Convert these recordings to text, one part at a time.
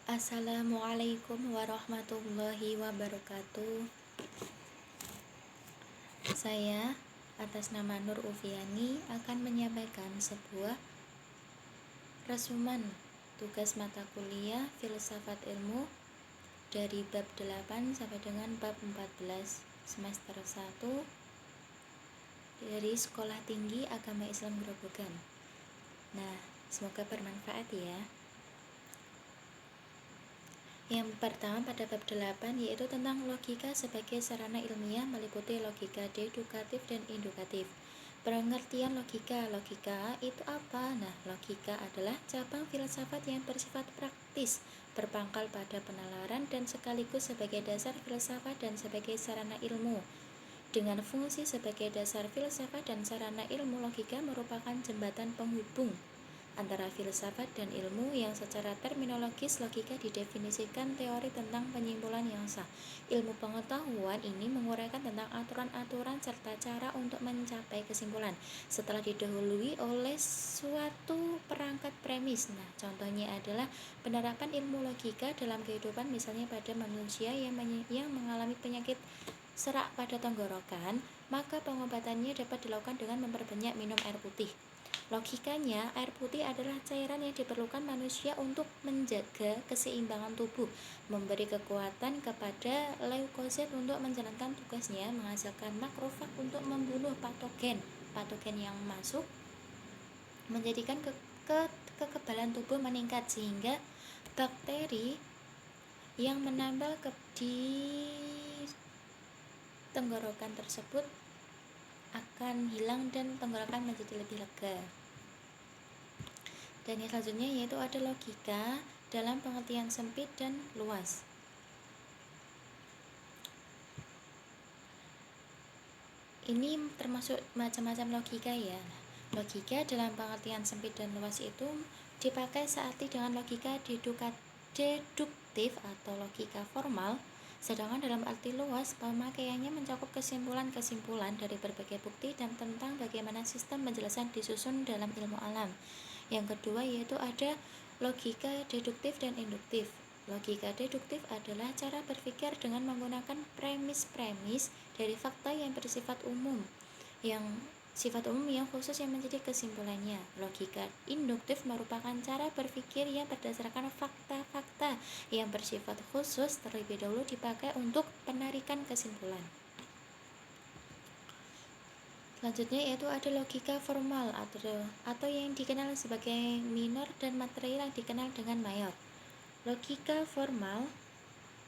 Assalamualaikum warahmatullahi wabarakatuh. Saya atas nama Nur Ufiani akan menyampaikan sebuah resumen tugas mata kuliah Filsafat Ilmu dari bab 8 sampai dengan bab 14 semester 1 dari Sekolah Tinggi Agama Islam Grobogan. Nah, semoga bermanfaat ya. Yang pertama pada bab 8 yaitu tentang logika sebagai sarana ilmiah meliputi logika dedukatif dan indukatif. Pengertian logika itu apa? Nah, logika adalah cabang filsafat yang bersifat praktis, berpangkal pada penalaran dan sekaligus sebagai dasar filsafat dan sebagai sarana ilmu. Dengan fungsi sebagai dasar filsafat dan sarana ilmu, logika merupakan jembatan penghubung antara filsafat dan ilmu yang secara terminologis logika didefinisikan teori tentang penyimpulan yang sah. Ilmu pengetahuan ini menguraikan tentang aturan-aturan serta cara untuk mencapai kesimpulan setelah didahului oleh suatu perangkat premis. Nah, contohnya adalah penerapan ilmu logika dalam kehidupan, misalnya pada manusia yang mengalami penyakit serak pada tenggorokan, maka pengobatannya dapat dilakukan dengan memperbanyak minum air putih. Logikanya, air putih adalah cairan yang diperlukan manusia untuk menjaga keseimbangan tubuh, memberi kekuatan kepada leukosit untuk menjalankan tugasnya, menghasilkan makrofag untuk membunuh patogen yang masuk, menjadikan kekebalan tubuh meningkat sehingga bakteri yang menambal di tenggorokan tersebut akan hilang dan tenggorokan menjadi lebih lega. Dan yang selanjutnya yaitu ada logika dalam pengertian sempit dan luas. Ini termasuk macam-macam logika ya. Logika dalam pengertian sempit dan luas itu dipakai searti dengan logika deduktif atau logika formal. Sedangkan dalam arti luas, pemakaiannya mencakup kesimpulan-kesimpulan dari berbagai bukti dan tentang bagaimana sistem penjelasan disusun dalam ilmu alam. Yang kedua yaitu ada logika deduktif dan induktif. Logika deduktif adalah cara berpikir dengan menggunakan premis-premis dari fakta yang bersifat umum, yang khusus yang menjadi kesimpulannya. Logika induktif merupakan cara berpikir yang berdasarkan fakta-fakta yang bersifat khusus terlebih dahulu dipakai untuk penarikan kesimpulan. Selanjutnya yaitu ada logika formal atau yang dikenal sebagai minor dan material yang dikenal dengan mayor. Logika formal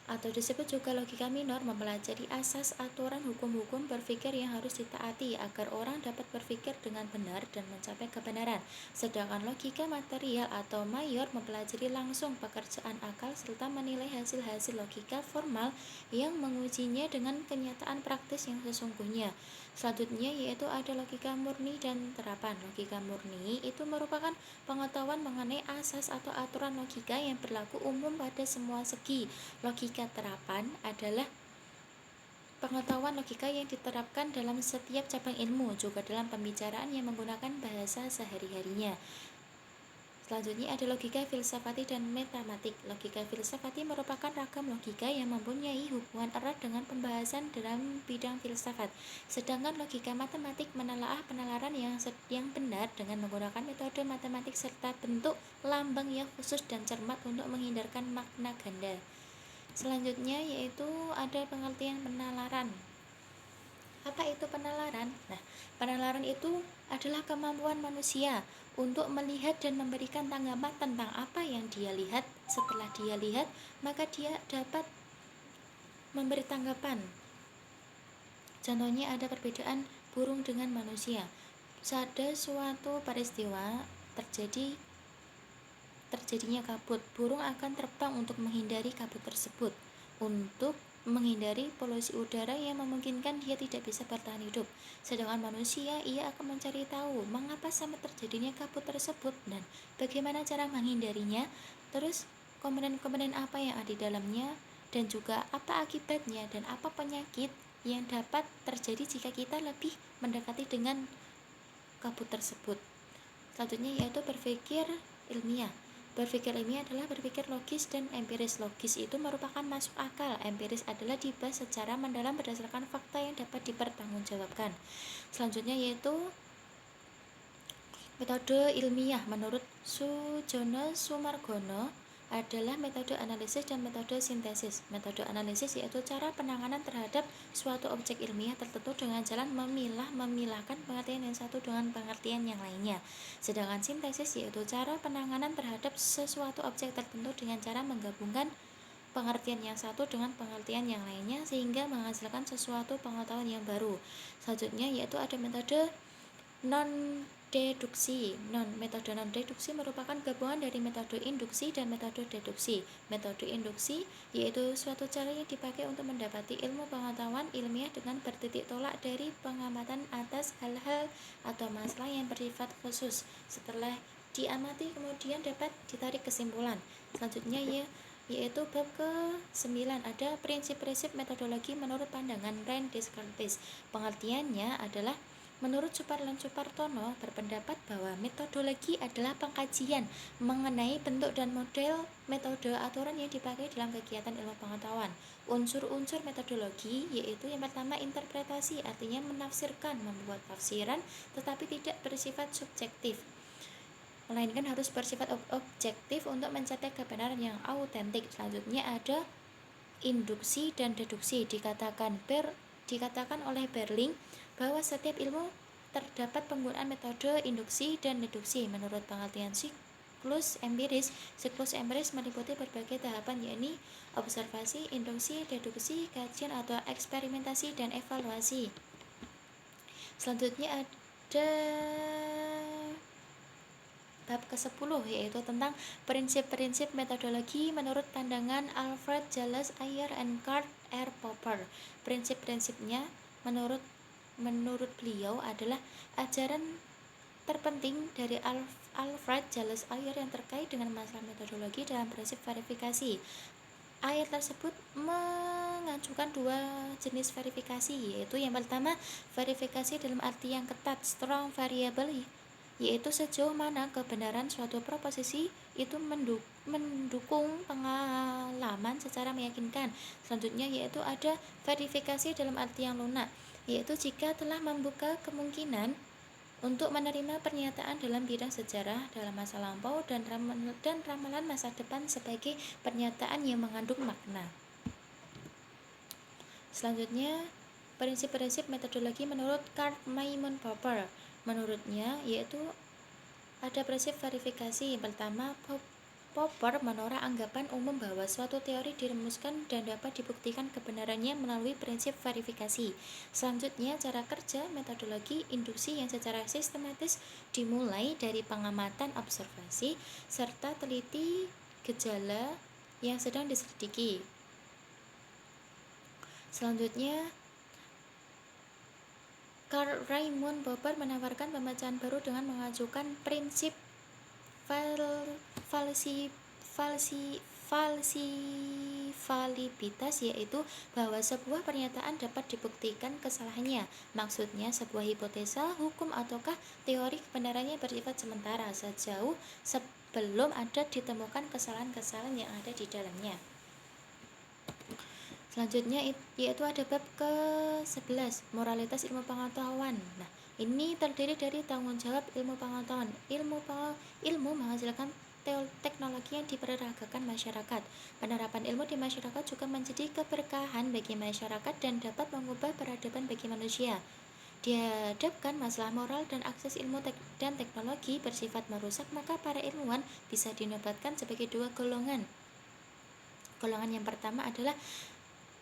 atau disebut juga logika minor mempelajari asas aturan hukum-hukum berpikir yang harus ditaati agar orang dapat berpikir dengan benar dan mencapai kebenaran. Sedangkan logika material atau mayor mempelajari langsung pekerjaan akal serta menilai hasil-hasil logika formal yang mengujinya dengan kenyataan praktis yang sesungguhnya. Selanjutnya yaitu ada logika murni dan terapan. Logika murni itu merupakan pengetahuan mengenai asas atau aturan logika yang berlaku umum pada semua segi. Logika terapan adalah pengetahuan logika yang diterapkan dalam setiap cabang ilmu, juga dalam pembicaraan yang menggunakan bahasa sehari-harinya. Selanjutnya ada logika filsafati dan matematik. Logika filsafati merupakan ragam logika yang mempunyai hubungan erat dengan pembahasan dalam bidang filsafat. Sedangkan logika matematik menelaah penalaran yang benar dengan menggunakan metode matematik serta bentuk lambang yang khusus dan cermat untuk menghindarkan makna ganda. Selanjutnya yaitu ada pengertian penalaran. Apa itu penalaran? Nah, penalaran itu adalah kemampuan manusia untuk melihat dan memberikan tanggapan tentang apa yang dia lihat. Setelah dia lihat, maka dia dapat memberi tanggapan. Contohnya ada perbedaan burung dengan manusia. Saat ada suatu peristiwa terjadinya kabut, burung akan terbang untuk menghindari kabut tersebut, untuk menghindari polusi udara yang memungkinkan dia tidak bisa bertahan hidup. Sedangkan manusia, ia akan mencari tahu mengapa sampai terjadinya kabut tersebut dan bagaimana cara menghindarinya, terus komponen-komponen apa yang ada di dalamnya, dan juga apa akibatnya dan apa penyakit yang dapat terjadi jika kita lebih mendekati dengan kabut tersebut. Selanjutnya yaitu berpikir ilmiah. Berpikir ilmiah adalah berpikir logis dan empiris. Logis itu merupakan masuk akal, empiris adalah dibahas secara mendalam berdasarkan fakta yang dapat dipertanggungjawabkan. Selanjutnya yaitu metode ilmiah. Menurut Sujono Sumargono adalah metode analisis dan metode sintesis. Metode analisis yaitu cara penanganan terhadap suatu objek ilmiah tertentu dengan jalan memilahkan pengertian yang satu dengan pengertian yang lainnya. Sedangkan sintesis yaitu cara penanganan terhadap sesuatu objek tertentu dengan cara menggabungkan pengertian yang satu dengan pengertian yang lainnya sehingga menghasilkan sesuatu pengetahuan yang baru. Selanjutnya yaitu ada metode non-deduksi. Metode non-deduksi merupakan gabungan dari metode induksi dan metode deduksi. Metode induksi yaitu suatu cara yang dipakai untuk mendapati ilmu pengetahuan ilmiah dengan bertitik tolak dari pengamatan atas hal-hal atau masalah yang bersifat khusus. Setelah diamati kemudian dapat ditarik kesimpulan. Selanjutnya yaitu bab ke-9 ada prinsip-prinsip metodologi menurut pandangan René Descartes. Pengertiannya adalah menurut Suparlan Supartono berpendapat bahwa metodologi adalah pengkajian mengenai bentuk dan model metode aturan yang dipakai dalam kegiatan ilmu pengetahuan. Unsur-unsur metodologi yaitu yang pertama interpretasi, artinya menafsirkan, membuat tafsiran tetapi tidak bersifat subjektif, melainkan harus bersifat objektif untuk mencapai kebenaran yang autentik. Selanjutnya ada induksi dan deduksi. Dikatakan oleh Berling bahwa setiap ilmu terdapat penggunaan metode induksi dan deduksi. Menurut pengertian siklus empiris meliputi berbagai tahapan, yakni observasi, induksi, deduksi, kajian atau eksperimentasi, dan evaluasi. Selanjutnya ada bab ke-10 yaitu tentang prinsip-prinsip metodologi menurut pandangan Alfred Jalles Ayer and Karl R. Popper. Prinsip-prinsipnya menurut beliau adalah ajaran terpenting dari Alfred Jalles Ayer yang terkait dengan masalah metodologi dalam prinsip verifikasi. Ayat tersebut mengajukan dua jenis verifikasi, yaitu yang pertama verifikasi dalam arti yang ketat, strong variable, yaitu sejauh mana kebenaran suatu proposisi itu mendukung pengalaman secara meyakinkan. Selanjutnya yaitu ada verifikasi dalam arti yang lunak, yaitu jika telah membuka kemungkinan untuk menerima pernyataan dalam bidang sejarah dalam masa lampau dan ramalan masa depan sebagai pernyataan yang mengandung makna. Selanjutnya prinsip-prinsip metodologi menurut Karl Maimon Popper. Menurutnya yaitu ada prinsip verifikasi. Yang pertama, Popper menolak anggapan umum bahwa suatu teori dirumuskan dan dapat dibuktikan kebenarannya melalui prinsip verifikasi. Selanjutnya, cara kerja metodologi induksi yang secara sistematis dimulai dari pengamatan observasi serta teliti gejala yang sedang diselidiki. Selanjutnya, Karl Raimund Popper menawarkan pemecahan baru dengan mengajukan prinsip falsibilitas, yaitu bahwa sebuah pernyataan dapat dibuktikan kesalahannya. Maksudnya sebuah hipotesa, hukum ataukah teori kebenarannya bersifat sementara sejauh sebelum ada ditemukan kesalahan-kesalahan yang ada di dalamnya. Selanjutnya yaitu ada bab ke-11 moralitas ilmu pengetahuan. Nah, ini terdiri dari tanggung jawab ilmu pengetahuan. Ilmu menghasilkan teknologi yang diperagakan masyarakat. Penerapan ilmu di masyarakat juga menjadi keberkahan bagi masyarakat dan dapat mengubah peradaban bagi manusia. Dihadapkan masalah moral dan akses ilmu dan teknologi bersifat merusak, maka para ilmuwan bisa dinobatkan sebagai dua golongan. Golongan yang pertama adalah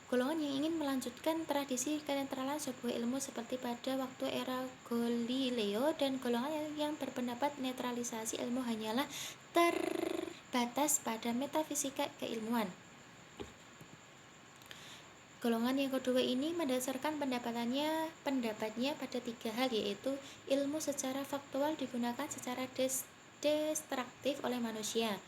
golongan yang ingin melanjutkan tradisi kenetralan sebuah ilmu seperti pada waktu era Galileo, dan golongan yang berpendapat netralisasi ilmu hanyalah terbatas pada metafisika keilmuan. Golongan yang kedua ini mendasarkan pendapatnya pada tiga hal, yaitu ilmu secara faktual digunakan secara destruktif oleh manusia,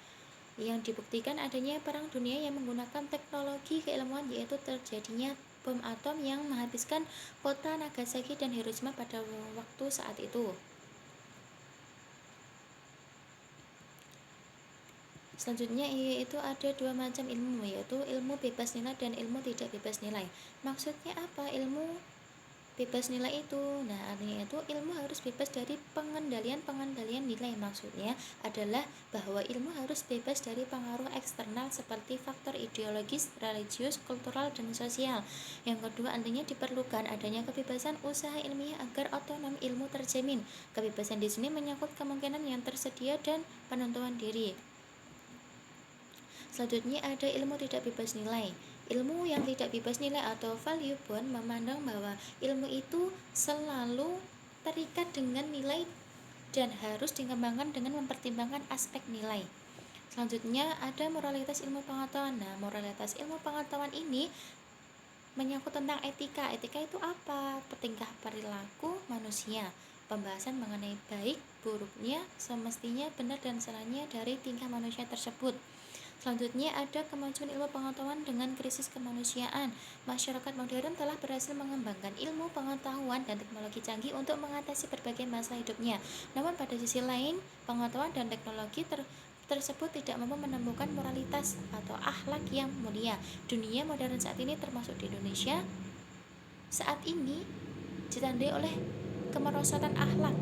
yang dibuktikan adanya perang dunia yang menggunakan teknologi keilmuan, yaitu terjadinya bom atom yang menghabiskan kota Nagasaki dan Hiroshima pada waktu saat itu. Selanjutnya yaitu ada dua macam ilmu, yaitu ilmu bebas nilai dan ilmu tidak bebas nilai. Maksudnya apa ilmu bebas nilai itu? Nah, artinya itu ilmu harus bebas dari pengendalian nilai. Maksudnya adalah bahwa ilmu harus bebas dari pengaruh eksternal seperti faktor ideologis, religius, kultural, dan sosial. Yang kedua, artinya diperlukan adanya kebebasan usaha ilmiah agar otonom ilmu terjamin. Kebebasan di sini menyangkut kemungkinan yang tersedia dan penentuan diri. Selanjutnya ada ilmu tidak bebas nilai. Ilmu yang tidak bebas nilai atau value bound memandang bahwa ilmu itu selalu terikat dengan nilai dan harus dikembangkan dengan mempertimbangkan aspek nilai. Selanjutnya ada moralitas ilmu pengetahuan. Nah, moralitas ilmu pengetahuan ini menyangkut tentang etika. Etika itu apa? Tingkah perilaku manusia. Pembahasan mengenai baik, buruknya, semestinya, benar dan salahnya dari tingkah manusia tersebut. Selanjutnya ada kemajuan ilmu pengetahuan dengan krisis kemanusiaan. Masyarakat modern telah berhasil mengembangkan ilmu pengetahuan dan teknologi canggih untuk mengatasi berbagai masalah hidupnya. Namun pada sisi lain, pengetahuan dan teknologi tersebut tidak mampu menemukan moralitas atau akhlak yang mulia. Dunia modern saat ini termasuk di Indonesia saat ini ditandai oleh kemerosotan akhlak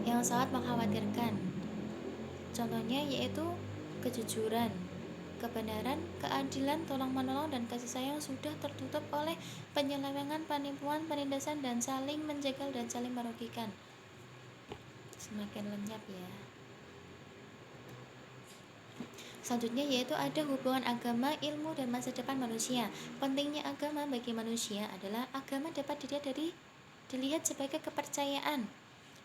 yang sangat mengkhawatirkan. Contohnya yaitu kejujuran, kebenaran, keadilan, tolong-menolong, dan kasih sayang sudah tertutup oleh penyelewengan, penipuan, penindasan, dan saling menjegal dan saling merugikan. Semakin lenyap ya. Selanjutnya yaitu ada hubungan agama, ilmu, dan masa depan manusia. Pentingnya agama bagi manusia adalah agama dapat dilihat sebagai kepercayaan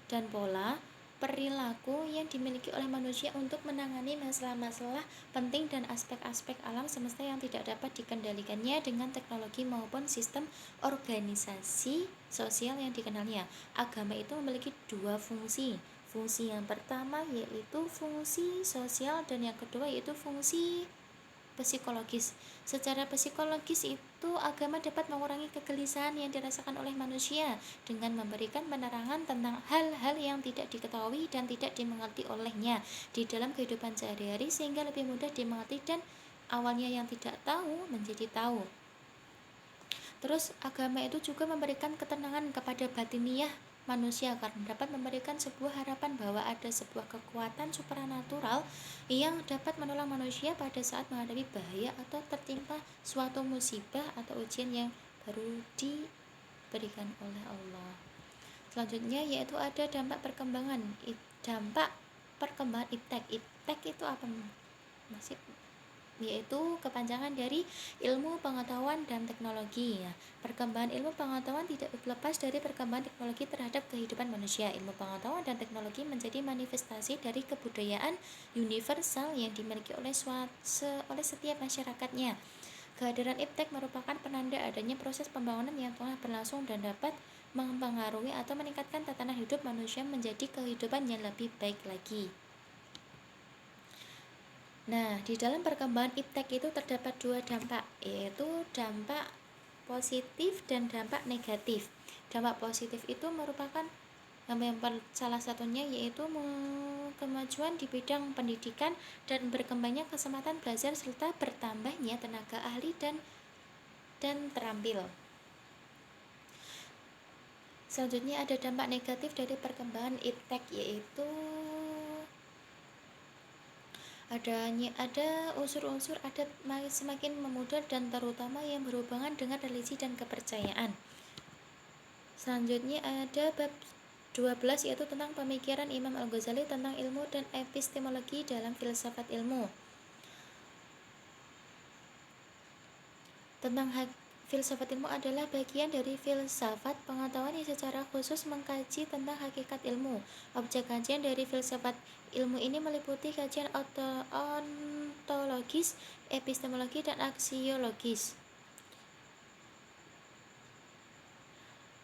dan pola perilaku yang dimiliki oleh manusia untuk menangani masalah-masalah penting dan aspek-aspek alam semesta yang tidak dapat dikendalikannya dengan teknologi maupun sistem organisasi sosial yang dikenalnya. Agama itu memiliki dua fungsi. Fungsi yang pertama yaitu fungsi sosial dan yang kedua yaitu fungsi psikologis. Secara psikologis itu agama dapat mengurangi kegelisahan yang dirasakan oleh manusia dengan memberikan penerangan tentang hal-hal yang tidak diketahui dan tidak dimengerti olehnya di dalam kehidupan sehari-hari sehingga lebih mudah dimengerti dan awalnya yang tidak tahu menjadi tahu. Terus agama itu juga memberikan ketenangan kepada batiniah manusia karena dapat memberikan sebuah harapan bahwa ada sebuah kekuatan supranatural yang dapat menolong manusia pada saat menghadapi bahaya atau tertimpa suatu musibah atau ujian yang baru diberikan oleh Allah. Selanjutnya yaitu ada dampak perkembangan iptek. Iptek itu apa? Masih yaitu kepanjangan dari ilmu pengetahuan dan teknologi ya. Perkembangan ilmu pengetahuan tidak lepas dari perkembangan teknologi terhadap kehidupan manusia. Ilmu pengetahuan dan teknologi menjadi manifestasi dari kebudayaan universal yang dimiliki oleh setiap masyarakatnya. Kehadiran iptek merupakan penanda adanya proses pembangunan yang telah berlangsung dan dapat mempengaruhi atau meningkatkan tatanan hidup manusia menjadi kehidupan yang lebih baik lagi. Nah, di dalam perkembangan iptek itu terdapat dua dampak, yaitu dampak positif dan dampak negatif. Dampak positif itu merupakan salah satunya yaitu kemajuan di bidang pendidikan dan berkembangnya kesempatan belajar serta bertambahnya tenaga ahli dan terampil. Selanjutnya ada dampak negatif dari perkembangan iptek yaitu ada unsur-unsur adat semakin memudar dan terutama yang berhubungan dengan religi dan kepercayaan. Selanjutnya ada bab 12 yaitu tentang pemikiran Imam Al-Ghazali tentang ilmu dan epistemologi dalam filsafat ilmu. Filsafat ilmu adalah bagian dari filsafat pengetahuan yang secara khusus mengkaji tentang hakikat ilmu. Objek kajian dari filsafat ilmu ini meliputi kajian ontologis, epistemologi, dan aksiologis.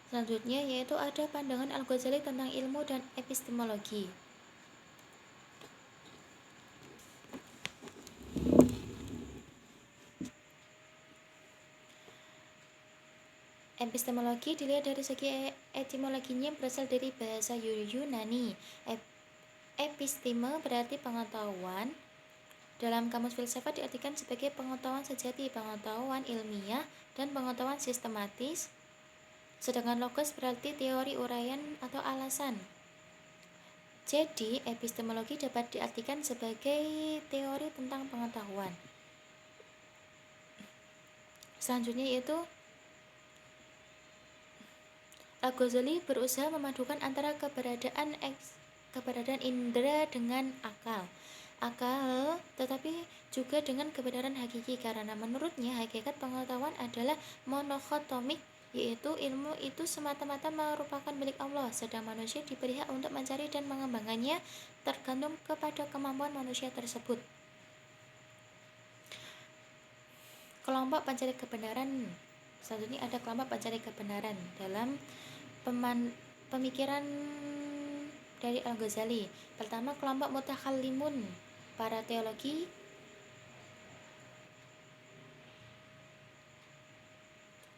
Selanjutnya yaitu ada pandangan Al-Ghazali tentang ilmu dan epistemologi. Epistemologi dilihat dari segi etimologinya berasal dari bahasa Yunani. Episteme berarti pengetahuan. Dalam kamus filsafat diartikan sebagai pengetahuan sejati, pengetahuan ilmiah, dan pengetahuan sistematis. Sedangkan logos berarti teori, uraian, atau alasan. Jadi, epistemologi dapat diartikan sebagai teori tentang pengetahuan. Selanjutnya yaitu Al-Ghazali berusaha memadukan antara keberadaan indera dengan akal, tetapi juga dengan kebenaran hakiki, karena menurutnya hakikat pengetahuan adalah monokotomik, yaitu ilmu itu semata-mata merupakan milik Allah, sedang manusia diberi hak untuk mencari dan mengembangkannya tergantung kepada kemampuan manusia tersebut. Kelompok pencari kebenaran. Selanjutnya ada kelompok pencari kebenaran dalam pemikiran dari Al-Ghazali. Pertama, kelompok mutakallimun, para teologi.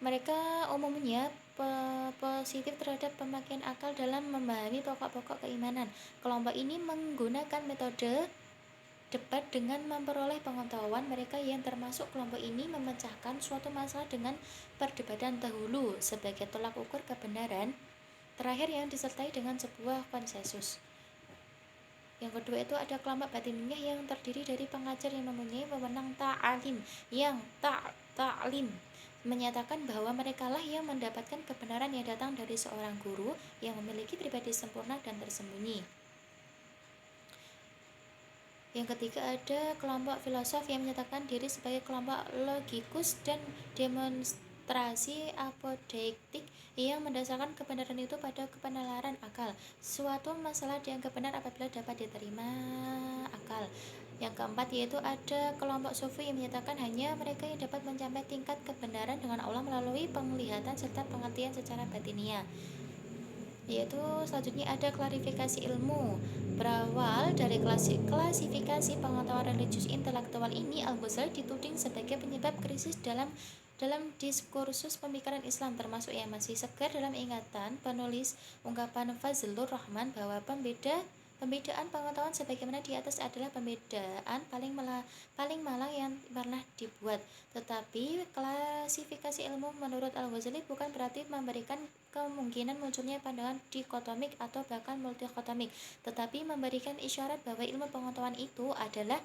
Mereka umumnya positif terhadap pemakaian akal dalam memahami pokok-pokok keimanan. Kelompok ini menggunakan metode debat dengan memperoleh pengetahuan. Mereka yang termasuk kelompok ini memecahkan suatu masalah dengan perdebatan dahulu sebagai tolak ukur kebenaran terakhir yang disertai dengan sebuah konsensus. Yang kedua itu ada kelompok batiniyah yang terdiri dari pengajar yang mempunyai wewenang ta'alim, yang ta'lim menyatakan bahwa merekalah yang mendapatkan kebenaran yang datang dari seorang guru yang memiliki pribadi sempurna dan tersembunyi. Yang ketiga ada kelompok filosof yang menyatakan diri sebagai kelompok logikus dan demonstrasi apodeiktik yang mendasarkan kebenaran itu pada kebenaran akal. Suatu masalah dianggap benar apabila dapat diterima akal. Yang keempat yaitu ada kelompok sufi yang menyatakan hanya mereka yang dapat mencapai tingkat kebenaran dengan Allah melalui penglihatan serta pengertian secara batiniah. Yaitu selanjutnya ada klarifikasi ilmu. Berawal dari klasifikasi pengetahuan religius intelektual ini, Al-Ghazali dituding sebagai penyebab krisis dalam diskursus pemikiran Islam, termasuk yang masih segar dalam ingatan penulis ungkapan Fazlur Rahman bahwa pembedaan pengetahuan sebagaimana di atas adalah pembedaan paling malang yang pernah dibuat. Tetapi klasifikasi ilmu menurut Al-Ghazali bukan berarti memberikan kemungkinan munculnya pandangan dikotomik atau bahkan multikotomik, tetapi memberikan isyarat bahwa ilmu pengetahuan itu adalah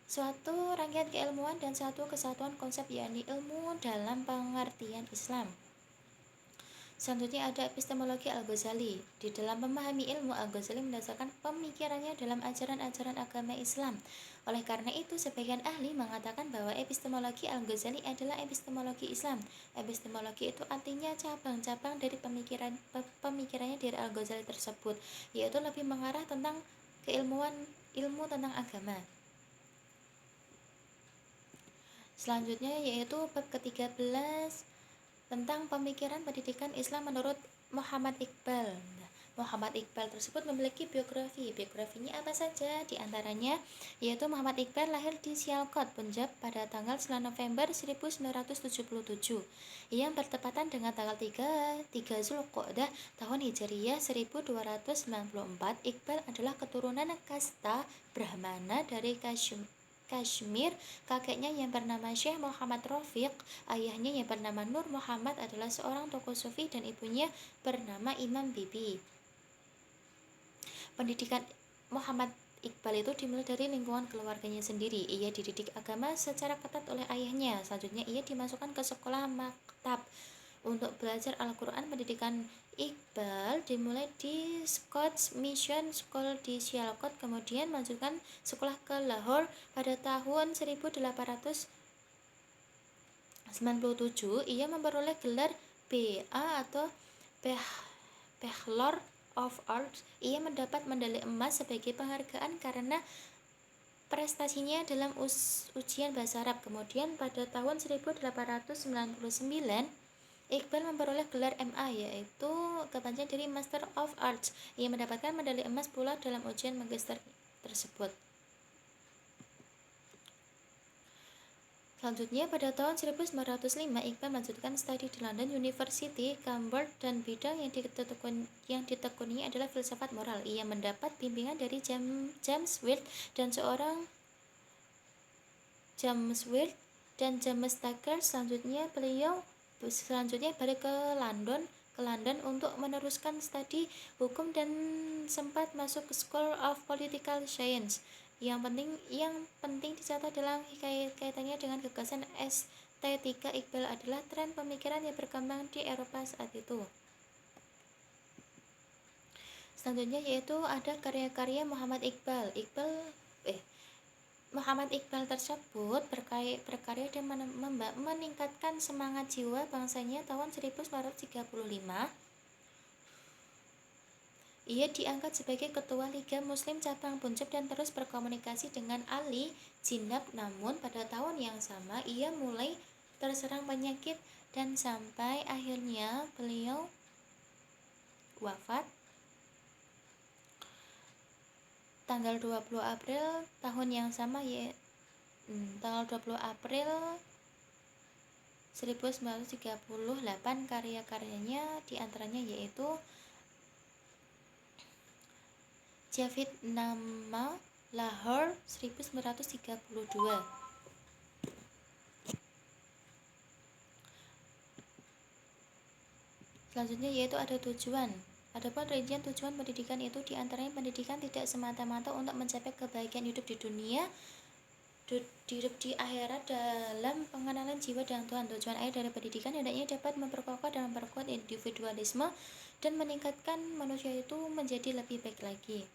suatu rangkaian keilmuan dan satu kesatuan konsep, yakni ilmu dalam pengertian Islam. Selanjutnya ada epistemologi Al-Ghazali. Di dalam memahami ilmu, Al-Ghazali mendasarkan pemikirannya dalam ajaran-ajaran agama Islam. Oleh karena itu, sebagian ahli mengatakan bahwa epistemologi Al-Ghazali adalah epistemologi Islam. Epistemologi itu artinya cabang-cabang dari pemikirannya dari Al-Ghazali tersebut, yaitu lebih mengarah tentang ilmu tentang agama. Selanjutnya yaitu bab ke-13 tentang pemikiran pendidikan Islam menurut Muhammad Iqbal. Muhammad Iqbal tersebut memiliki biografi. Biografinya apa saja? Di antaranya yaitu Muhammad Iqbal lahir di Sialkot, Punjab pada tanggal 9 November 1977 yang bertepatan dengan tanggal 3 Zulqa'dah tahun Hijriah 1294. Iqbal adalah keturunan kasta Brahmana dari Kashmir. Kakeknya yang bernama Syekh Muhammad Rafiq, ayahnya yang bernama Nur Muhammad adalah seorang tokoh sufi, dan ibunya bernama Imam Bibi. Pendidikan Muhammad Iqbal itu dimulai dari lingkungan keluarganya sendiri. Ia dididik agama secara ketat oleh ayahnya. Selanjutnya ia dimasukkan ke sekolah maktab untuk belajar Al-Quran. Pendidikan Iqbal dimulai di Scots Mission School di Sialkot, kemudian melanjutkan sekolah ke Lahore pada tahun 1897. Ia memperoleh gelar BA atau Bachelor of Arts. Ia mendapat medali emas sebagai penghargaan karena prestasinya dalam ujian bahasa Arab. Kemudian pada tahun 1899 Iqbal memperoleh gelar MA, yaitu kepanjangan dari Master of Arts. Ia mendapatkan medali emas pula dalam ujian magister tersebut. Selanjutnya, pada tahun 1905, Iqbal melanjutkan studi di London University, Cambridge, dan bidang yang ditekuninya adalah filsafat moral. Ia mendapat bimbingan dari James Wheat dan James Tucker. Selanjutnya balik ke London untuk meneruskan studi hukum dan sempat masuk ke School of Political Science. Yang penting dicatat dalam kaitannya dengan gagasan estetika Iqbal adalah tren pemikiran yang berkembang di Eropa saat itu. Selanjutnya yaitu ada karya-karya Muhammad Iqbal. Muhammad Iqbal tersebut berkarya dan meningkatkan semangat jiwa bangsanya. Tahun 1935 ia diangkat sebagai ketua Liga Muslim cabang Punjab dan terus berkomunikasi dengan Ali Jinnah. Namun pada tahun yang sama ia mulai terserang penyakit dan sampai akhirnya beliau wafat tanggal 20 April tahun yang sama tanggal 20 April 1938. Karya-karyanya diantaranya yaitu Javidnama, Lahore 1932. Selanjutnya yaitu ada tujuan. Adapun rincian tujuan pendidikan itu diantaranya pendidikan tidak semata-mata untuk mencapai kebahagiaan hidup di dunia, hidup di akhirat dalam pengenalan jiwa dan Tuhan. Tujuan akhir dari pendidikan hendaknya dapat memperkokoh dan memperkuat individualisme dan meningkatkan manusia itu menjadi lebih baik lagi.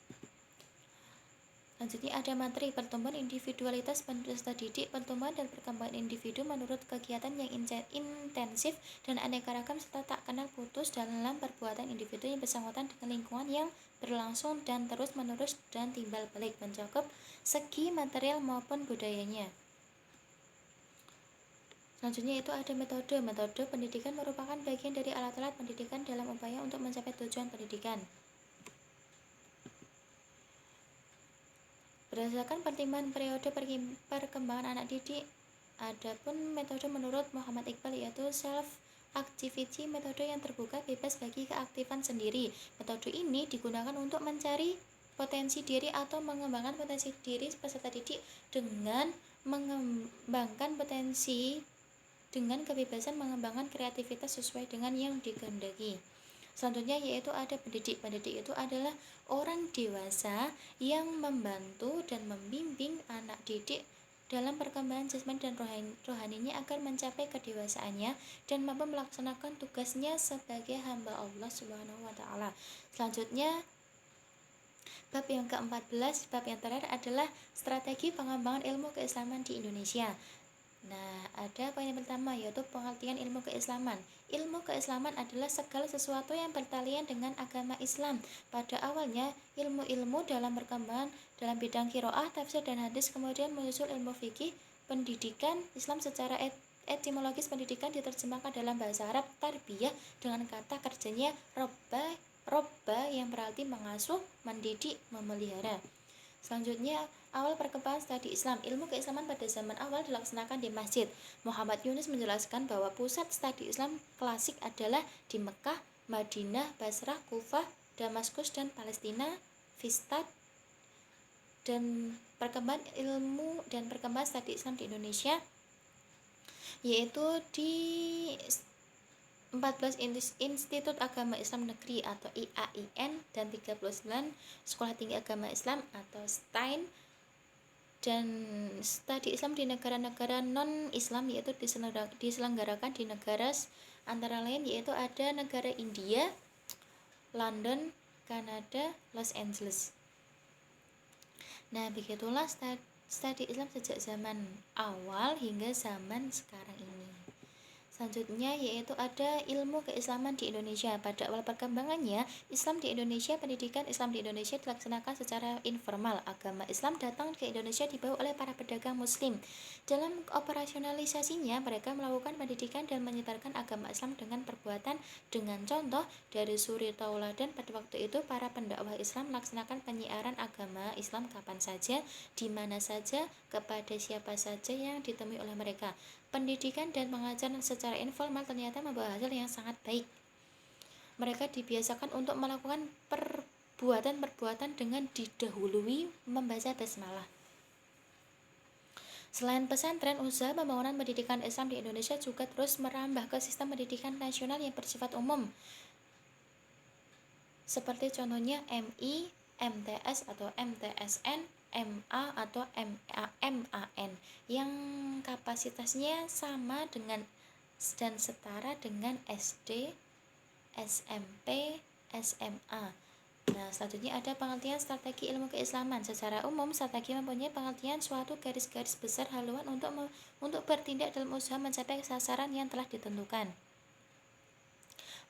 Selanjutnya ada materi pertumbuhan individualitas peserta didik. Pertumbuhan dan perkembangan individu menurut kegiatan yang intensif dan aneka ragam serta tak kenal putus dalam perbuatan individu yang bersangkutan dengan lingkungan yang berlangsung dan terus menerus dan timbal balik, mencakup segi material maupun budayanya. Selanjutnya itu ada metode. Metode pendidikan merupakan bagian dari alat-alat pendidikan dalam upaya untuk mencapai tujuan pendidikan. Berdasarkan pertimbangan periode perkembangan anak didik, adapun metode menurut Muhammad Iqbal yaitu self-activity, metode yang terbuka bebas bagi keaktifan sendiri. Metode ini digunakan untuk mencari potensi diri atau mengembangkan potensi diri peserta didik dengan mengembangkan potensi dengan kebebasan mengembangkan kreativitas sesuai dengan yang dikehendaki. Selanjutnya yaitu ada pendidik. Pendidik itu adalah orang dewasa yang membantu dan membimbing anak didik dalam perkembangan jasmani dan rohaninya agar mencapai kedewasaannya dan mampu melaksanakan tugasnya sebagai hamba Allah Subhanahu wa taala. Selanjutnya bab yang ke-14, bab yang terakhir adalah strategi pengembangan ilmu keislaman di Indonesia. Nah, ada poin yang pertama yaitu pengertian ilmu keislaman. Ilmu keislaman adalah segala sesuatu yang bertalian dengan agama Islam. Pada awalnya, ilmu-ilmu dalam perkembangan dalam bidang qiraah, tafsir, dan hadis, kemudian menyusul ilmu fikih. Pendidikan Islam secara etimologis pendidikan diterjemahkan dalam bahasa Arab tarbiyah dengan kata kerjanya robba yang berarti mengasuh, mendidik, memelihara. Selanjutnya, awal perkembangan studi Islam. Ilmu keislaman pada zaman awal dilaksanakan di masjid. Muhammad Yunus menjelaskan bahwa pusat studi Islam klasik adalah di Mekah, Madinah, Basrah, Kufah, Damaskus, dan Palestina, Fistad. Dan perkembangan ilmu dan perkembangan studi Islam di Indonesia yaitu di 14 Institut Agama Islam Negeri atau IAIN dan 39 Sekolah Tinggi Agama Islam atau STAIN. Dan studi Islam di negara-negara non-Islam yaitu diselenggarakan di negara antara lain yaitu ada negara India, London, Kanada, Los Angeles. Nah, begitulah studi Islam sejak zaman awal hingga zaman sekarang ini. Selanjutnya yaitu ada ilmu keislaman di Indonesia. Pada awal perkembangannya, Islam di Indonesia, pendidikan Islam di Indonesia dilaksanakan secara informal. Agama Islam datang ke Indonesia dibawa oleh para pedagang muslim. Dalam operasionalisasinya, mereka melakukan pendidikan dan menyebarkan agama Islam dengan perbuatan. Dengan contoh, dari suri tauladan pada waktu itu, para pendakwah Islam melaksanakan penyiaran agama Islam kapan saja, di mana saja, kepada siapa saja yang ditemui oleh mereka. Pendidikan dan pengajaran secara informal ternyata membawa hasil yang sangat baik. Mereka dibiasakan untuk melakukan perbuatan-perbuatan dengan didahului membaca basmalah. Selain pesantren, usaha pembangunan pendidikan Islam di Indonesia juga terus merambah ke sistem pendidikan nasional yang bersifat umum. Seperti contohnya MI, MTS atau MTSN, MA atau MAN yang kapasitasnya sama dengan dan setara dengan SD, SMP, SMA. Nah, selanjutnya ada pengertian strategi ilmu keislaman. Secara umum, strategi mempunyai pengertian suatu garis-garis besar haluan untuk bertindak dalam usaha mencapai sasaran yang telah ditentukan.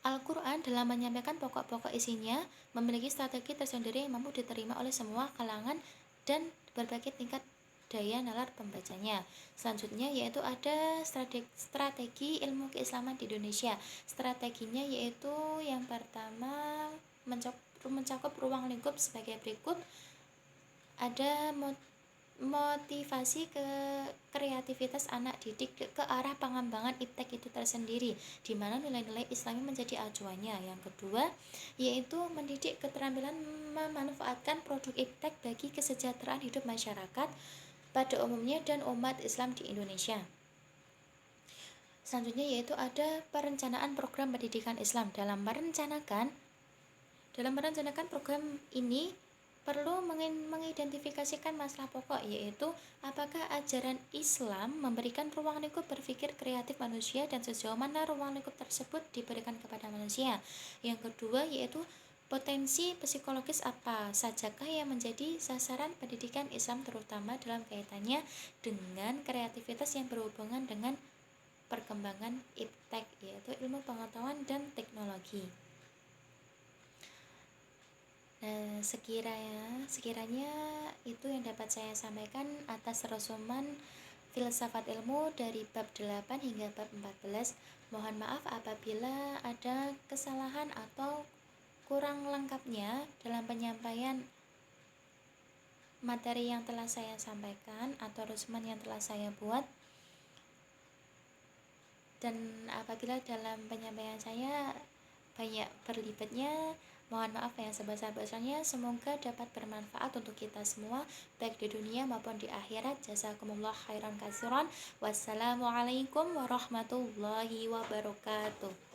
Al-Quran dalam menyampaikan pokok-pokok isinya memiliki strategi tersendiri yang mampu diterima oleh semua kalangan dan berbagai tingkat daya nalar pembacanya. Selanjutnya yaitu ada strategi ilmu keislaman di Indonesia. Strateginya yaitu yang pertama mencakup ruang lingkup sebagai berikut. Ada motivasi ke kreativitas anak didik ke arah pengembangan iptek itu tersendiri, di mana nilai-nilai Islami menjadi acuannya. Yang kedua yaitu mendidik keterampilan memanfaatkan produk iptek bagi kesejahteraan hidup masyarakat pada umumnya dan umat Islam di Indonesia. Selanjutnya yaitu ada perencanaan program pendidikan Islam. Dalam merencanakan program ini perlu mengidentifikasikan masalah pokok, yaitu apakah ajaran Islam memberikan ruang lingkup berpikir kreatif manusia dan sejauh mana ruang lingkup tersebut diberikan kepada manusia. Yang kedua yaitu potensi psikologis apa sajakah yang menjadi sasaran pendidikan Islam, terutama dalam kaitannya dengan kreativitas yang berhubungan dengan perkembangan iptek, yaitu ilmu pengetahuan dan teknologi. Nah, sekiranya itu yang dapat saya sampaikan atas resumen filsafat ilmu dari bab 8 hingga bab 14. Mohon maaf apabila ada kesalahan atau kurang lengkapnya dalam penyampaian materi yang telah saya sampaikan atau resumen yang telah saya buat. Dan apabila dalam penyampaian saya banyak berlibatnya, mohon maaf yang sebesar-besarnya. Semoga dapat bermanfaat untuk kita semua, baik di dunia maupun di akhirat. Jazakumullah khairan katsiran. Wassalamualaikum warahmatullahi wabarakatuh.